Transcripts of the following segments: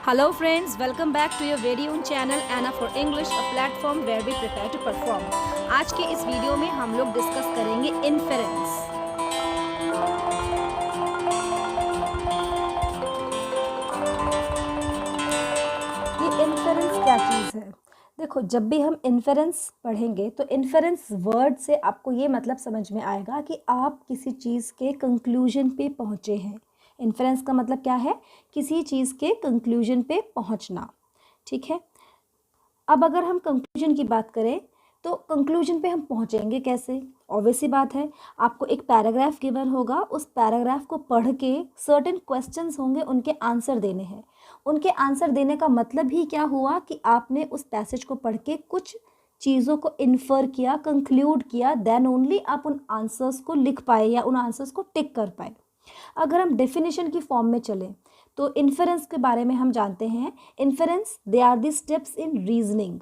Hello friends, welcome back to your very own channel Anna for English, a platform where we prepare to perform. आज के इस video में हम लोग discuss करेंगे इन्फेरेंस। ये इन्फेरेंस क्या चीज़ है? देखो, जब भी हम इन्फेरेंस पढ़ेंगे तो इन्फेरेंस वर्ड से आपको ये मतलब समझ में आएगा कि आप किसी चीज़ के कंक्लूजन पे पहुँचे हैं। इन्फेरेंस का मतलब क्या है? किसी चीज़ के कंक्लूजन पे पहुँचना। ठीक है, अब अगर हम कंक्लूजन की बात करें तो कंक्लूजन पे हम पहुँचेंगे कैसे? ऑब्वियस सी बात है, आपको एक पैराग्राफ गिवन होगा, उस पैराग्राफ को पढ़ के सर्टेन क्वेश्चंस होंगे, उनके आंसर देने हैं। उनके आंसर देने का मतलब ही क्या हुआ कि आपने उस पैसेज को पढ़ के कुछ चीज़ों को इन्फर किया, कंक्लूड किया, देन ओनली आप उन आंसर्स को लिख पाए या उन आंसर्स को टिक कर पाए। अगर हम डेफिनेशन की फॉर्म में चलें तो इन्फेरेंस के बारे में हम जानते हैं, inference they are the steps in reasoning.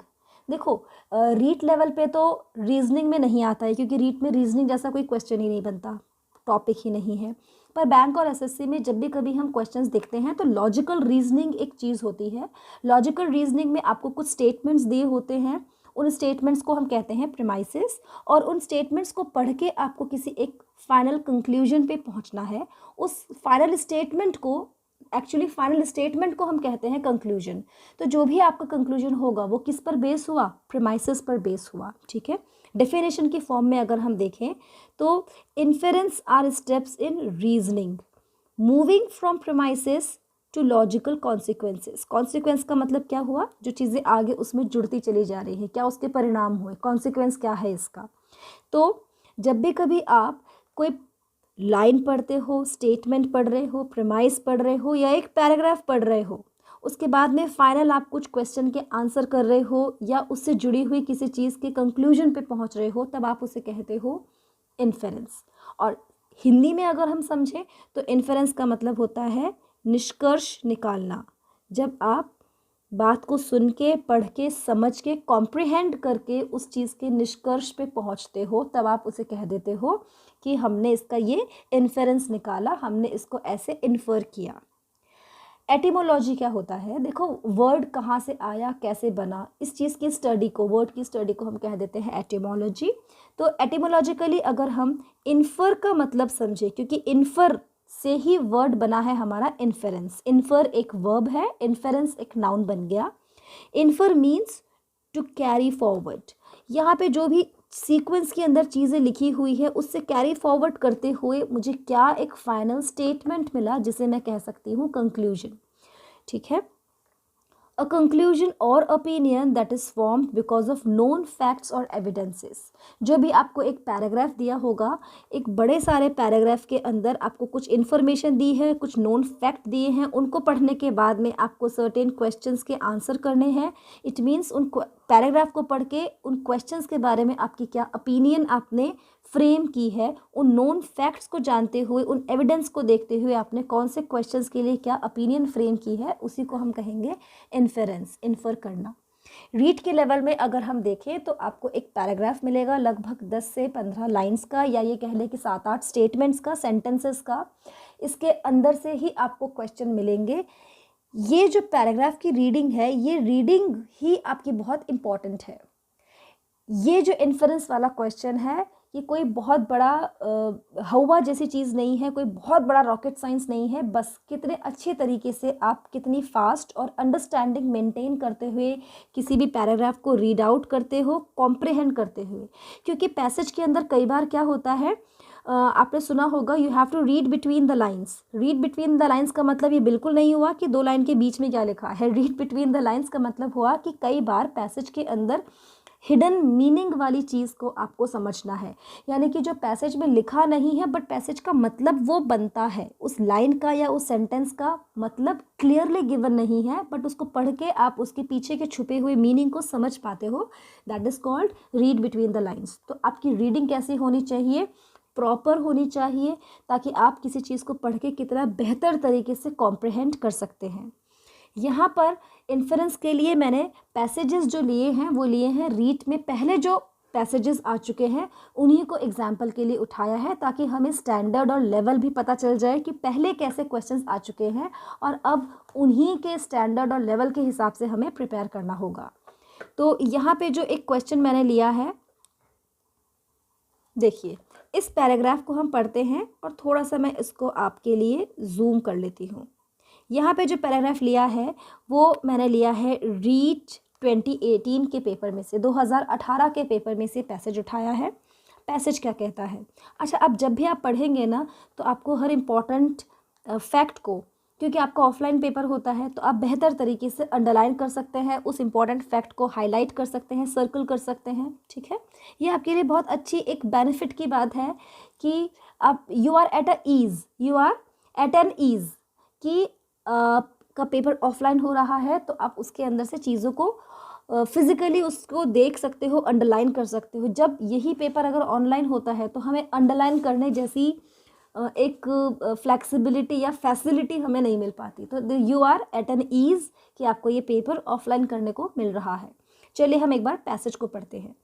देखो, रीट लेवल पे तो रीजनिंग में नहीं आता है, क्योंकि रीट में रीजनिंग जैसा कोई क्वेश्चन ही नहीं बनता, टॉपिक ही नहीं है। पर बैंक और एसएससी में जब भी कभी हम क्वेश्चंस देखते हैं तो लॉजिकल रीजनिंग एक चीज़ होती है। लॉजिकल रीजनिंग में आपको कुछ स्टेटमेंट्स दिए होते हैं, उन स्टेटमेंट्स को हम कहते हैं प्रीमाइसेस, और उन स्टेटमेंट्स को पढ़ के आपको किसी एक फाइनल कंक्लूजन पे पहुंचना है। उस फाइनल स्टेटमेंट को हम कहते हैं कंक्लूजन। तो जो भी आपका कंक्लूजन होगा वो किस पर बेस हुआ? प्रीमाइसेस पर बेस हुआ। ठीक है, डेफिनेशन की फॉर्म में अगर हम देखें तो inference are steps in reasoning moving from premises to logical consequences. Consequence का मतलब क्या हुआ? जो चीज़ें आगे उसमें जुड़ती चली जा रही है, क्या उसके परिणाम हुए, कॉन्सिक्वेंस क्या है इसका। तो जब भी कभी आप कोई लाइन पढ़ते हो, स्टेटमेंट पढ़ रहे हो, प्रीमाइस पढ़ रहे हो या एक पैराग्राफ पढ़ रहे हो, उसके बाद में फाइनल आप कुछ क्वेश्चन के आंसर कर रहे हो या उससे जुड़ी हुई किसी चीज़ के कंक्लूजन पे पहुंच रहे हो, तब आप उसे कहते हो इन्फेरेंस। और हिंदी में अगर हम समझें तो इन्फेरेंस का मतलब होता है निष्कर्ष निकालना। जब आप बात को सुन के, पढ़ के, समझ के, कॉम्प्रिहेंड करके उस चीज़ के निष्कर्ष पे पहुंचते हो, तब आप उसे कह देते हो कि हमने इसका ये इन्फेरेंस निकाला, हमने इसको ऐसे इन्फर किया। एटिमोलॉजी क्या होता है? देखो, वर्ड कहाँ से आया, कैसे बना, इस चीज़ की स्टडी को, वर्ड की स्टडी को हम कह देते हैं एटिमोलॉजी। तो एटिमोलॉजिकली अगर हम इन्फर का मतलब समझे, क्योंकि इन्फर से ही वर्ड बना है हमारा इन्फेरेंस। इन्फर एक वर्ब है, इन्फेरेंस एक नाउन बन गया। Infer means to carry forward. यहाँ पे जो भी सीक्वेंस के अंदर चीज़ें लिखी हुई है उससे कैरी फॉरवर्ड करते हुए मुझे क्या एक फाइनल स्टेटमेंट मिला, जिसे मैं कह सकती हूँ कंक्लूजन। ठीक है, a conclusion or opinion that is formed because of known facts or evidences। जो भी आपको एक पैराग्राफ दिया होगा, एक बड़े सारे पैराग्राफ के अंदर आपको कुछ इन्फॉर्मेशन दी है, कुछ नोन फैक्ट दिए हैं, उनको पढ़ने के बाद में आपको सर्टेन क्वेश्चंस के आंसर करने हैं। इट मीन्स उन पैराग्राफ को पढ़ के उन क्वेश्चंस के बारे में आपकी क्या ओपिनियन आपने फ्रेम की है, उन नोन फैक्ट्स को जानते हुए, उन एविडेंस को देखते हुए आपने कौन से क्वेश्चंस के लिए क्या ओपिनियन फ्रेम की है, उसी को हम कहेंगे इन्फेरेंस, इन्फर करना। रीड के लेवल में अगर हम देखें तो आपको एक पैराग्राफ मिलेगा लगभग 10 से 15 लाइंस का, या ये कह लें कि 7-8 स्टेटमेंट्स का, सेंटेंसेस का। इसके अंदर से ही आपको क्वेश्चन मिलेंगे। ये जो पैराग्राफ की रीडिंग है, ये रीडिंग ही आपकी बहुत इंपॉर्टेंट है। ये जो इन्फेरेंस वाला क्वेश्चन है, ये कोई बहुत बड़ा हवा जैसी चीज़ नहीं है, कोई बहुत बड़ा रॉकेट साइंस नहीं है। बस कितने अच्छे तरीके से आप कितनी फास्ट और अंडरस्टैंडिंग मेंटेन करते हुए किसी भी पैराग्राफ को रीड आउट करते हो, कॉम्प्रिहेंड करते हुए। क्योंकि पैसेज के अंदर कई बार क्या होता है, आपने सुना होगा, you have to read between the lines. Read between the lines का मतलब ये बिल्कुल नहीं हुआ कि 2 लाइन के बीच में क्या लिखा है। रीड बिटवीन द लाइन्स का मतलब हुआ कि कई बार पैसेज के अंदर हिडन मीनिंग वाली चीज़ को आपको समझना है, यानी कि जो पैसेज में लिखा नहीं है बट पैसेज का मतलब वो बनता है, उस लाइन का या उस सेंटेंस का मतलब क्लियरली गिवन नहीं है, बट उसको पढ़ के आप उसके पीछे के छुपे हुए मीनिंग को समझ पाते हो। That is called read between the lines. तो आपकी रीडिंग कैसी होनी चाहिए? प्रॉपर होनी चाहिए, ताकि आप किसी चीज़ को पढ़ के कितना बेहतर तरीके से कॉम्प्रिहेंड कर सकते हैं। यहाँ पर इन्फेरेंस के लिए मैंने पैसेजेस जो लिए हैं वो लिए हैं रीट में। पहले जो पैसेजेस आ चुके हैं, उन्हीं को एग्जाम्पल के लिए उठाया है ताकि हमें स्टैंडर्ड और लेवल भी पता चल जाए कि पहले कैसे क्वेश्चंस आ चुके हैं और अब उन्हीं के स्टैंडर्ड और लेवल के हिसाब से हमें प्रिपेयर करना होगा। तो यहाँ पे जो एक क्वेश्चन मैंने लिया है, देखिए इस पैराग्राफ को हम पढ़ते हैं और थोड़ा सा मैं इसको आपके लिए जूम कर लेती हूँ। यहाँ पे जो पैराग्राफ लिया है वो मैंने लिया है रीट 2018 के पेपर में से, 2018 के पेपर में से पैसेज उठाया है। पैसेज क्या कहता है? अच्छा, अब जब भी आप पढ़ेंगे ना तो आपको हर इम्पॉर्टेंट फैक्ट को, क्योंकि आपका ऑफलाइन पेपर होता है तो आप बेहतर तरीके से अंडरलाइन कर सकते हैं, उस इम्पॉर्टेंट फैक्ट को हाईलाइट कर सकते हैं, सर्कल कर सकते हैं। ठीक है, ये आपके लिए बहुत अच्छी एक बेनिफिट की बात है कि आप you are at an ease कि का पेपर ऑफलाइन हो रहा है तो आप उसके अंदर से चीज़ों को फिज़िकली उसको देख सकते हो, अंडरलाइन कर सकते हो। जब यही पेपर अगर ऑनलाइन होता है तो हमें अंडरलाइन करने जैसी एक फ्लेक्सिबिलिटी या फैसिलिटी हमें नहीं मिल पाती। तो you are at an ease कि आपको ये पेपर ऑफलाइन करने को मिल रहा है। चलिए हम एक बार पैसेज को पढ़ते हैं।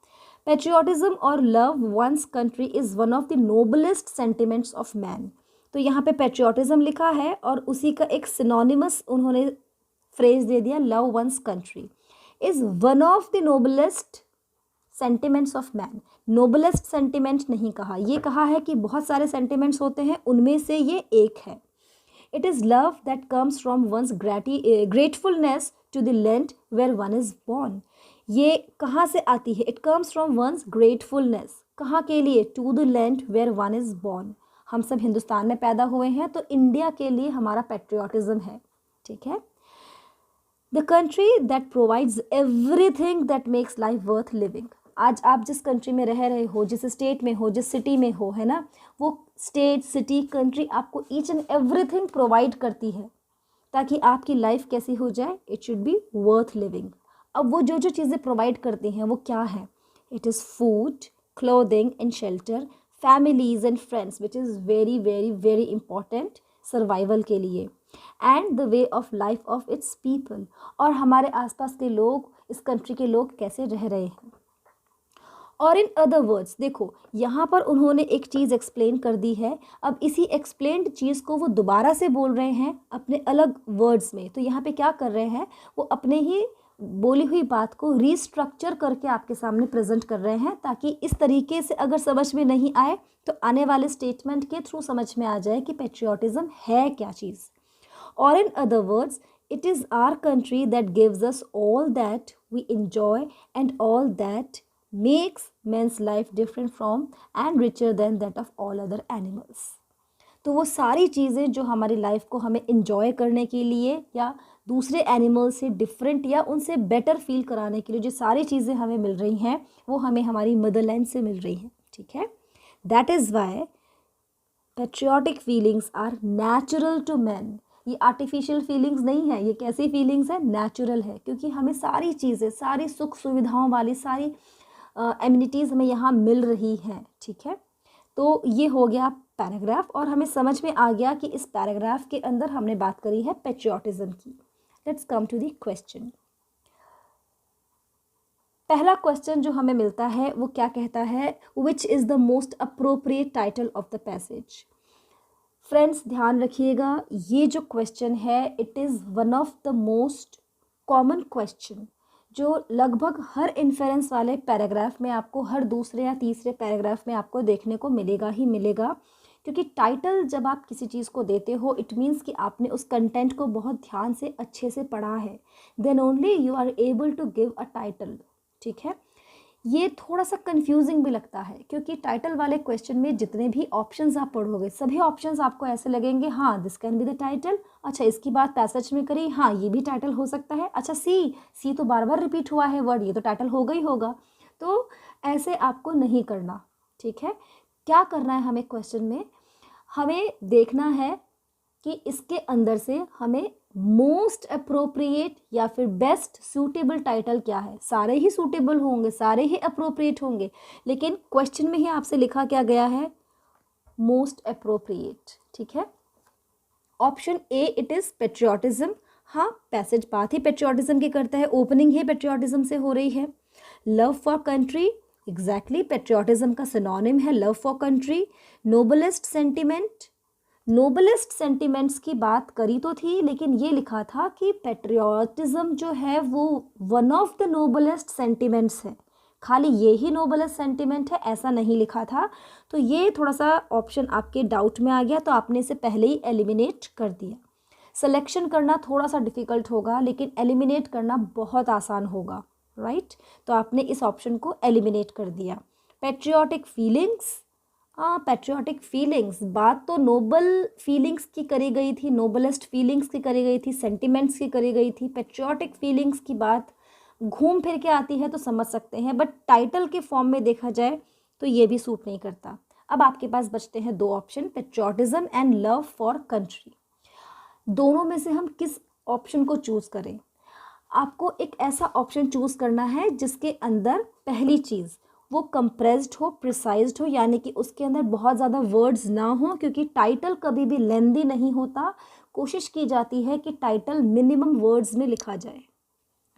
पेट्रियोटिज्म और love one's country is one of the noblest sentiments of man. तो यहाँ पे पेट्रियोटिज्म लिखा है और उसी का एक सिनोनिमस उन्होंने फ्रेज दे दिया, love one's country is one of the noblest sentiments of man. Noblest sentiment नहीं कहा, ये कहा है कि बहुत सारे सेंटिमेंट्स होते हैं, उनमें से ये एक है। It is love that comes from one's gratefulness to the land where one is born. ये कहाँ से आती है? It comes from one's gratefulness, कहाँ के लिए? To the land where one is born. हम सब हिंदुस्तान में पैदा हुए हैं तो इंडिया के लिए हमारा पेट्रियोटिज्म है। ठीक है, the country that provides everything that makes life worth living. आज आप जिस कंट्री में रह रहे हो, जिस स्टेट में हो, जिस सिटी में हो, है ना, वो स्टेट, सिटी, कंट्री आपको ईच एंड एवरीथिंग प्रोवाइड करती है ताकि आपकी लाइफ कैसी हो जाए, it should be worth living. अब वो जो जो चीज़ें प्रोवाइड करती हैं वो क्या है? It is food, clothing and shelter, families and friends which is very very very important survival के लिए, and the way of life of its people, और हमारे आसपास के लोग, इस कंट्री के लोग कैसे रह रहे हैं। और इन अदर वर्ड्स, देखो यहाँ पर उन्होंने एक चीज़ एक्सप्लेन कर दी है, अब इसी एक्सप्लेन्ड चीज़ को वो दोबारा से बोल रहे हैं अपने अलग वर्ड्स में। तो यहाँ पे क्या कर रहे हैं, वो अपने ही बोली हुई बात को रीस्ट्रक्चर करके आपके सामने प्रेजेंट कर रहे हैं ताकि इस तरीके से अगर समझ में नहीं आए तो आने वाले स्टेटमेंट के थ्रू समझ में आ जाए कि पेट्रियोटिज्म है क्या चीज़। और in other words, it is our country that gives us all that we enjoy and all that makes man's life different from and richer than that of all other animals. तो वो सारी चीज़ें जो हमारी लाइफ को हमें enjoy करने के लिए या दूसरे एनिमल से डिफरेंट या उनसे बेटर फील कराने के लिए जो सारी चीज़ें हमें मिल रही हैं वो हमें हमारी मदरलैंड से मिल रही हैं। ठीक है, that is why patriotic feelings are natural to man. ये आर्टिफिशियल फीलिंग्स नहीं है, ये कैसी फीलिंग्स है? नेचुरल है, क्योंकि हमें सारी चीज़ें, सारी सुख सुविधाओं वाली सारी एमिनिटीज़ हमें यहाँ मिल रही हैं। ठीक है, तो ये हो गया पैराग्राफ और हमें समझ में आ गया कि इस पैराग्राफ के अंदर हमने बात करी है पेट्रियोटिज्म की। Let's come to the question. पहला क्वेश्चन जो हमें मिलता है वो क्या कहता है? Which is the most appropriate title of the passage. Friends ध्यान रखिएगा, ये जो क्वेश्चन है it is one of the most common question जो लगभग हर इन्फेरेंस वाले पैराग्राफ में आपको, हर दूसरे या तीसरे पैराग्राफ में आपको देखने को मिलेगा ही मिलेगा। क्योंकि टाइटल जब आप किसी चीज़ को देते हो इट मीन्स कि आपने उस कंटेंट को बहुत ध्यान से अच्छे से पढ़ा है, then only you are able to give a title. ठीक है, ये थोड़ा सा कंफ्यूजिंग भी लगता है क्योंकि टाइटल वाले क्वेश्चन में जितने भी ऑप्शंस आप पढ़ोगे सभी ऑप्शंस आपको ऐसे लगेंगे, हाँ this can be the title, अच्छा इसकी बात पैसेज में करी, हाँ ये भी टाइटल हो सकता है, अच्छा सी तो बार बार रिपीट हुआ है वर्ड, ये तो टाइटल होगा ही होगा। तो ऐसे आपको नहीं करना। ठीक है, क्या करना है हमें क्वेश्चन में? हमें देखना है कि इसके अंदर से हमें मोस्ट अप्रोप्रिएट या फिर बेस्ट सूटेबल टाइटल क्या है। सारे ही सूटेबल होंगे, सारे ही अप्रोप्रिएट होंगे, लेकिन क्वेश्चन में ही आपसे लिखा क्या गया है? Most appropriate. ठीक है, option A it is patriotism. हाँ, पैसेज बात ही पेट्रियोटिज्म की करता है, ओपनिंग ही पेट्रियोटिज्म से हो रही है। Love for country, exactly, patriotism का सिनोनिम है love for country. Noblest sentiment, noblest sentiments की बात करी तो थी, लेकिन ये लिखा था कि पेट्रियोटिज्म जो है वो one of the noblest sentiments है, खाली ये ही नोबलेस्ट सेंटिमेंट है ऐसा नहीं लिखा था। तो ये थोड़ा सा ऑप्शन आपके डाउट में आ गया, तो आपने इसे पहले ही एलिमिनेट कर दिया। सिलेक्शन करना थोड़ा सा डिफ़िकल्ट होगा, लेकिन एलिमिनेट करना बहुत आसान होगा, राइट। तो आपने इस ऑप्शन को एलिमिनेट कर दिया। पेट्रियोटिक फीलिंग्स, हाँ पेट्रियोटिक फीलिंग्स, बात तो नोबल फीलिंग्स की करी गई थी, नोबलेस्ट फीलिंग्स की करी गई थी, सेंटिमेंट्स की करी गई थी। पेट्रियोटिक फीलिंग्स की बात घूम फिर के आती है तो समझ सकते हैं, बट टाइटल के फॉर्म में देखा जाए तो ये भी सूट नहीं करता। अब आपके पास बचते हैं दो option, patriotism and love for country. दोनों में से हम किस ऑप्शन को चूज़ करें? आपको एक ऐसा ऑप्शन चूज़ करना है जिसके अंदर पहली चीज़ वो कंप्रेस्ड हो, प्रिसाइज्ड हो, यानी कि उसके अंदर बहुत ज़्यादा वर्ड्स ना हो, क्योंकि टाइटल कभी भी लेंदी नहीं होता। कोशिश की जाती है कि टाइटल मिनिमम वर्ड्स में लिखा जाए,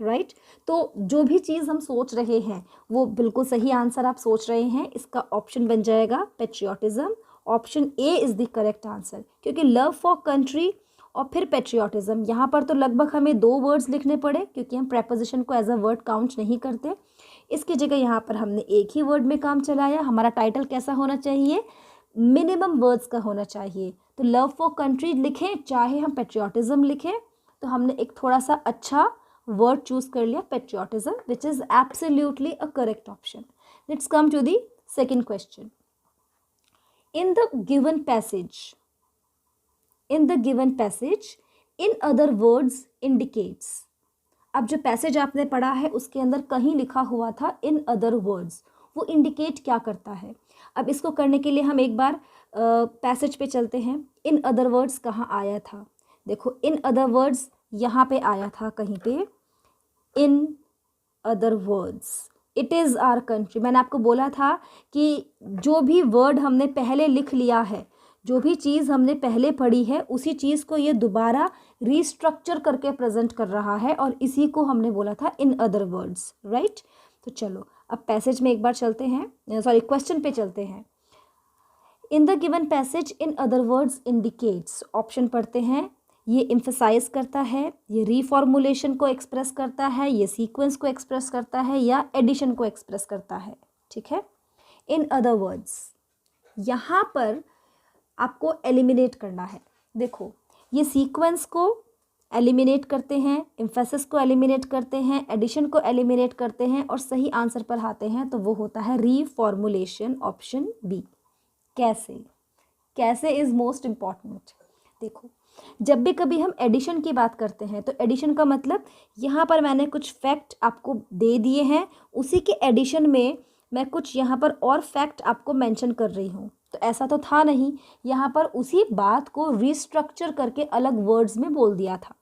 राइट। तो जो भी चीज़ हम सोच रहे हैं वो बिल्कुल सही आंसर आप सोच रहे हैं, इसका ऑप्शन बन जाएगा patriotism. Option A is the correct answer, क्योंकि लव फॉर कंट्री और फिर पेट्रियोटिज्म, यहाँ पर तो लगभग हमें दो वर्ड्स लिखने पड़े, क्योंकि हम प्रेपोजिशन को एज अ वर्ड काउंट नहीं करते। इसकी जगह यहाँ पर हमने एक ही वर्ड में काम चलाया। हमारा टाइटल कैसा होना चाहिए? मिनिमम वर्ड्स का होना चाहिए। तो लव फॉर कंट्री लिखें चाहे हम पेट्रियोटिज्म लिखें, तो हमने एक थोड़ा सा अच्छा वर्ड चूज कर लिया, patriotism, which is absolutely a correct option. Let's come to the second question. In the given passage in other words indicates. अब जो पैसेज आपने पढ़ा है उसके अंदर कहीं लिखा हुआ था इन अदर वर्ड्स, वो इंडिकेट क्या करता है? अब इसको करने के लिए हम एक बार पैसेज पे चलते हैं। इन अदर वर्ड्स कहाँ आया था? देखो, इन अदर वर्ड्स यहाँ पे आया था कहीं पे, in other words it is our country. मैंने आपको बोला था कि जो भी वर्ड हमने पहले लिख लिया है, जो भी चीज़ हमने पहले पढ़ी है, उसी चीज़ को ये दोबारा रीस्ट्रक्चर करके प्रेजेंट कर रहा है, और इसी को हमने बोला था इन अदर वर्ड्स, राइट। तो चलो अब पैसेज में एक बार चलते हैं, सॉरी क्वेश्चन पे चलते हैं। इन the given passage in other words indicates, option पढ़ते हैं। ये एम्फसाइज करता है, ये रीफॉर्मुलेशन को एक्सप्रेस करता है, ये सीक्वेंस को एक्सप्रेस करता है, या एडिशन को एक्सप्रेस करता है, ठीक है। इन अदर वर्ड्स, यहाँ पर आपको एलिमिनेट करना है। देखो, ये सीक्वेंस को एलिमिनेट करते हैं, एम्फेसिस को एलिमिनेट करते हैं, एडिशन को एलिमिनेट करते हैं, और सही आंसर पर आते हैं तो वो होता है रीफॉर्मुलेशन, ऑप्शन बी। कैसे इज़ मोस्ट इम्पॉर्टेंट। देखो, जब भी कभी हम एडिशन की बात करते हैं तो एडिशन का मतलब, यहाँ पर मैंने कुछ फैक्ट आपको दे दिए हैं, उसी के एडिशन में मैं कुछ यहाँ पर और फैक्ट आपको मेंशन कर रही हूँ। तो ऐसा तो था नहीं, यहाँ पर उसी बात को रीस्ट्रक्चर करके अलग वर्ड्स में बोल दिया था,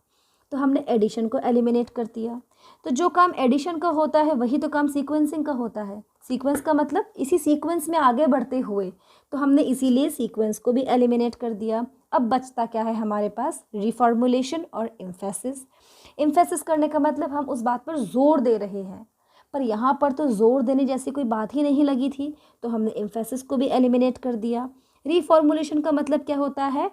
तो हमने एडिशन को एलिमिनेट कर दिया। तो जो काम एडिशन का होता है वही तो काम सीक्वेंसिंग का होता है। सीक्वेंस का मतलब इसी सीक्वेंस में आगे बढ़ते हुए, तो हमने इसीलिए सीक्वेंस को भी एलिमिनेट कर दिया। अब बचता क्या है हमारे पास? रिफॉर्मुलेशन और एम्फेसिस। एम्फेसिस करने का मतलब हम उस बात पर जोर दे रहे हैं, पर यहाँ पर तो जोर देने जैसी कोई बात ही नहीं लगी थी, तो हमने एम्फेसिस को भी एलिमिनेट कर दिया। रिफॉर्मुलेशन का मतलब क्या होता है?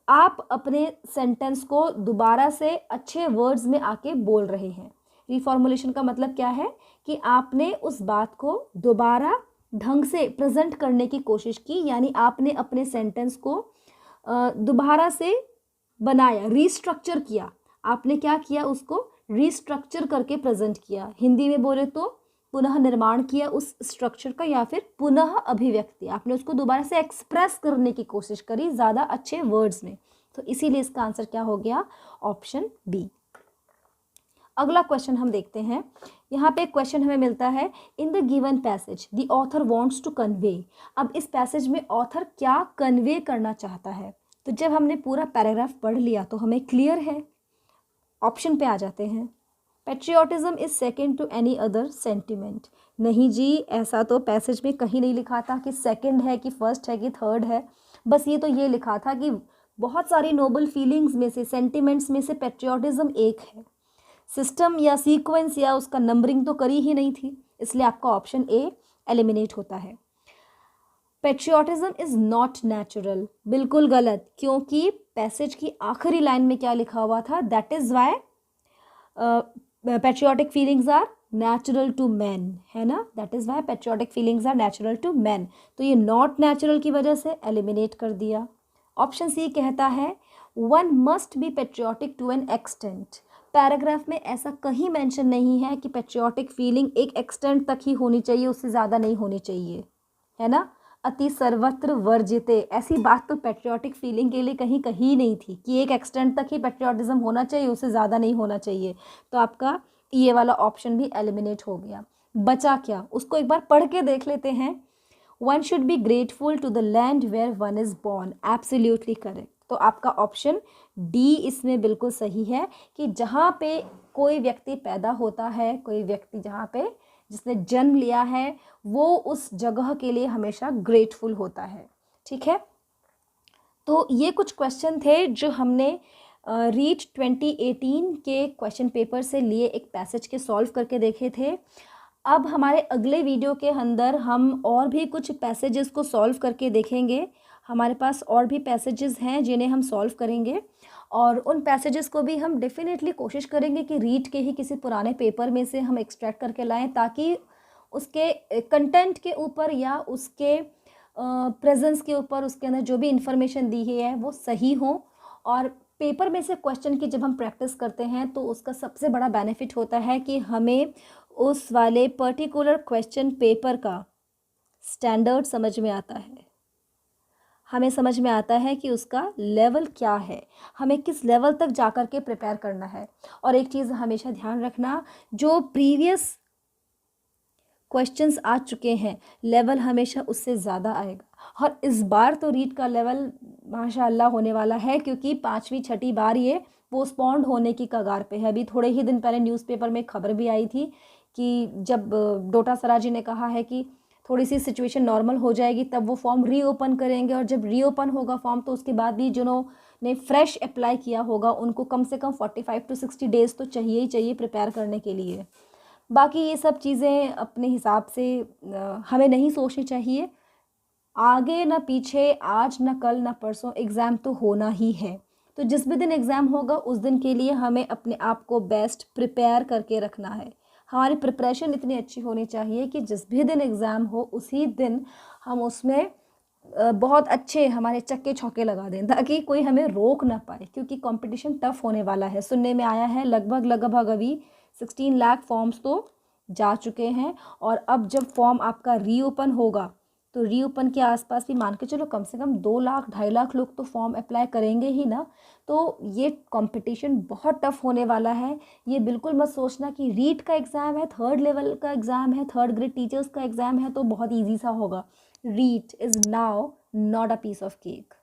आप अपने सेंटेंस को दोबारा से अच्छे वर्ड्स में आके बोल रहे हैं। रिफॉर्मुलेशन का मतलब क्या है कि आपने उस बात को दोबारा ढंग से प्रेजेंट करने की कोशिश की, यानी आपने अपने सेंटेंस को दोबारा से बनाया, रीस्ट्रक्चर किया। आपने क्या किया? उसको रीस्ट्रक्चर करके प्रेजेंट किया। हिंदी में बोले तो पुनः निर्माण किया उस स्ट्रक्चर का, या फिर पुनः अभिव्यक्ति, आपने उसको दोबारा से एक्सप्रेस करने की कोशिश करी ज़्यादा अच्छे वर्ड्स में। तो इसीलिए इसका आंसर क्या हो गया? Option B. अगला क्वेश्चन हम देखते हैं। यहाँ पे क्वेश्चन हमें मिलता है, in the given passage the author wants to convey. अब इस पैसेज में ऑथर क्या कन्वे करना चाहता है? तो जब हमने पूरा पैराग्राफ पढ़ लिया तो हमें क्लियर है। ऑप्शन पे आ जाते हैं। Patriotism is second to any other sentiment. नहीं जी, ऐसा तो पैसेज में कहीं नहीं लिखा था कि सेकेंड है कि फर्स्ट है कि थर्ड है। बस ये तो ये लिखा था कि बहुत सारी नोबल फीलिंग्स में से, सेंटिमेंट्स में से पेट्रियोटिज्म एक है। सिस्टम या सीक्वेंस या उसका नंबरिंग तो करी ही नहीं थी, इसलिए आपका ऑप्शन ए एलिमिनेट होता है। पेट्रियोटिज्म इज़ नॉट नेचुरल, बिल्कुल गलत, क्योंकि पैसेज की आखिरी लाइन में क्या लिखा हुआ था, that is why patriotic feelings are natural to man, है ना, that is why patriotic feelings are natural to man. तो ये नॉट नेचुरल की वजह से एलिमिनेट कर दिया। ऑप्शन सी कहता है one must be patriotic to an extent. Paragraph में ऐसा कहीं मेंशन नहीं है कि पेट्रियोटिक फीलिंग एक एक्सटेंट तक ही होनी चाहिए, उससे ज़्यादा नहीं होनी चाहिए, है ना। अति सर्वत्र वर्जिते, ऐसी बात तो पेट्रियोटिक फीलिंग के लिए कहीं कहीं नहीं थी कि एक एक्सटेंट तक ही पेट्रियोटिज्म होना चाहिए, उससे ज़्यादा नहीं होना चाहिए। तो आपका ये वाला ऑप्शन भी एलिमिनेट हो गया। बचा क्या, उसको एक बार पढ़ के देख लेते हैं। One should be grateful to the land where one is born, absolutely correct. तो आपका ऑप्शन डी इसमें बिल्कुल सही है कि जहाँ पे कोई व्यक्ति पैदा होता है, कोई व्यक्ति जहाँ पे जिसने जन्म लिया है, वो उस जगह के लिए हमेशा ग्रेटफुल होता है। ठीक है, तो ये कुछ क्वेश्चन थे जो हमने रीट 2018 के क्वेश्चन पेपर से लिए एक पैसेज के सॉल्व करके देखे थे। अब हमारे अगले वीडियो के अंदर हम और भी कुछ पैसेजेस को सॉल्व करके देखेंगे। हमारे पास और भी पैसेजेस हैं जिन्हें हम सॉल्व करेंगे, और उन पैसेजेस को भी हम डेफिनेटली कोशिश करेंगे कि रीड के ही किसी पुराने पेपर में से हम एक्सट्रैक्ट करके लाएं, ताकि उसके कंटेंट के ऊपर या उसके प्रेजेंस के ऊपर, उसके अंदर जो भी इंफॉर्मेशन दी है वो सही हो। और पेपर में से क्वेश्चन की जब हम प्रैक्टिस करते हैं तो उसका सबसे बड़ा बेनिफिट होता है कि हमें उस वाले पर्टिकुलर क्वेश्चन पेपर का स्टैंडर्ड समझ में आता है, हमें समझ में आता है कि उसका लेवल क्या है, हमें किस लेवल तक जा कर के प्रिपेयर करना है। और एक चीज़ हमेशा ध्यान रखना, जो प्रीवियस क्वेश्चंस आ चुके हैं लेवल हमेशा उससे ज़्यादा आएगा। और इस बार तो रीड का लेवल माशाल्लाह होने वाला है, क्योंकि 5वीं 6ठी बार ये पोस्टपोन्ड होने की कगार पे है। अभी थोड़े ही दिन पहले न्यूज़पेपर में खबर भी आई थी कि जब डोटासरा जी ने कहा है कि थोड़ी सी सिचुएशन नॉर्मल हो जाएगी तब वो फॉर्म रीओपन करेंगे, और जब रीओपन होगा फॉर्म तो उसके बाद भी जिन्होंने फ्रेश अप्लाई किया होगा उनको कम से कम 45 to 60 डेज़ तो चाहिए ही चाहिए प्रिपेयर करने के लिए। बाकी ये सब चीज़ें अपने हिसाब से हमें नहीं सोचनी चाहिए। आगे ना पीछे, आज ना कल ना परसों, एग्ज़ाम तो होना ही है। तो जिस भी दिन एग्ज़ाम होगा उस दिन के लिए हमें अपने आप को बेस्ट प्रिपेयर करके रखना है। हमारी प्रिपरेशन इतनी अच्छी होनी चाहिए कि जिस भी दिन एग्ज़ाम हो उसी दिन हम उसमें बहुत अच्छे हमारे चक्के चौके लगा दें, ताकि कोई हमें रोक ना पाए, क्योंकि कंपटीशन टफ़ होने वाला है। सुनने में आया है लगभग अभी 16 लाख फॉर्म्स तो जा चुके हैं, और अब जब फॉर्म आपका रीओपन होगा तो रीओपन के आसपास भी मान के चलो कम से कम 2 लाख 2.5 लाख लोग तो फॉर्म अप्लाई करेंगे ही ना। तो ये कंपटीशन बहुत टफ़ होने वाला है। ये बिल्कुल मत सोचना कि रीट का एग्ज़ाम है, 3rd लेवल का एग्ज़ाम है, 3rd ग्रेड टीचर्स का एग्ज़ाम है तो बहुत ईजी सा होगा। REET is now not a piece of cake.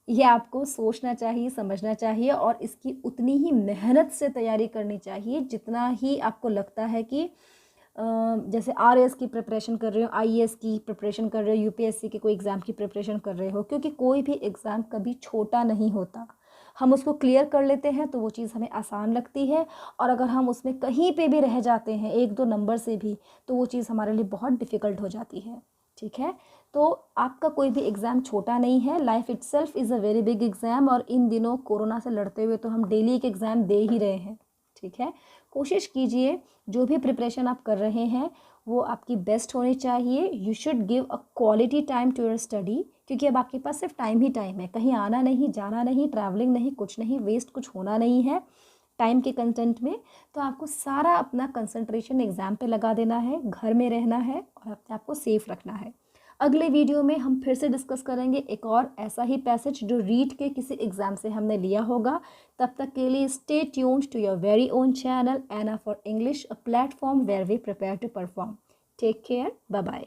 ये आपको सोचना चाहिए, समझना चाहिए, और इसकी उतनी ही मेहनत से तैयारी करनी चाहिए जितना ही आपको लगता है कि जैसे RAS की प्रिपरेशन कर रहे हो, IAS की प्रिपरेशन कर रहे हो, UPSC के कोई एग्ज़ाम की प्रिपरेशन कर रहे हो, क्योंकि कोई भी एग्ज़ाम कभी छोटा नहीं होता। हम उसको क्लियर कर लेते हैं तो वो चीज़ हमें आसान लगती है, और अगर हम उसमें कहीं पे भी रह जाते हैं 1-2 नंबर से भी तो वो चीज़ हमारे लिए बहुत डिफ़िकल्ट हो जाती है। ठीक है, तो आपका कोई भी एग्ज़ाम छोटा नहीं है। Life itself is a very big exam, और इन दिनों कोरोना से लड़ते हुए तो हम डेली एक एग्ज़ाम दे ही रहे हैं। ठीक है, कोशिश कीजिए जो भी प्रिपरेशन आप कर रहे हैं वो आपकी बेस्ट होनी चाहिए। You should give a quality time to your study, क्योंकि अब आपके पास सिर्फ टाइम ही टाइम है, कहीं आना नहीं, जाना नहीं, ट्रैवलिंग नहीं, कुछ नहीं, वेस्ट कुछ होना नहीं है टाइम के कंटेंट में। तो आपको सारा अपना कंसंट्रेशन एग्ज़ाम पे लगा देना है, घर में रहना है और अपने आप को सेफ रखना है। अगले वीडियो में हम फिर से डिस्कस करेंगे एक और ऐसा ही पैसेज जो रीड के किसी एग्ज़ाम से हमने लिया होगा। तब तक के लिए stay tuned to your very own channel Ena for English, a platform where we prepare to perform. Take care, bye bye.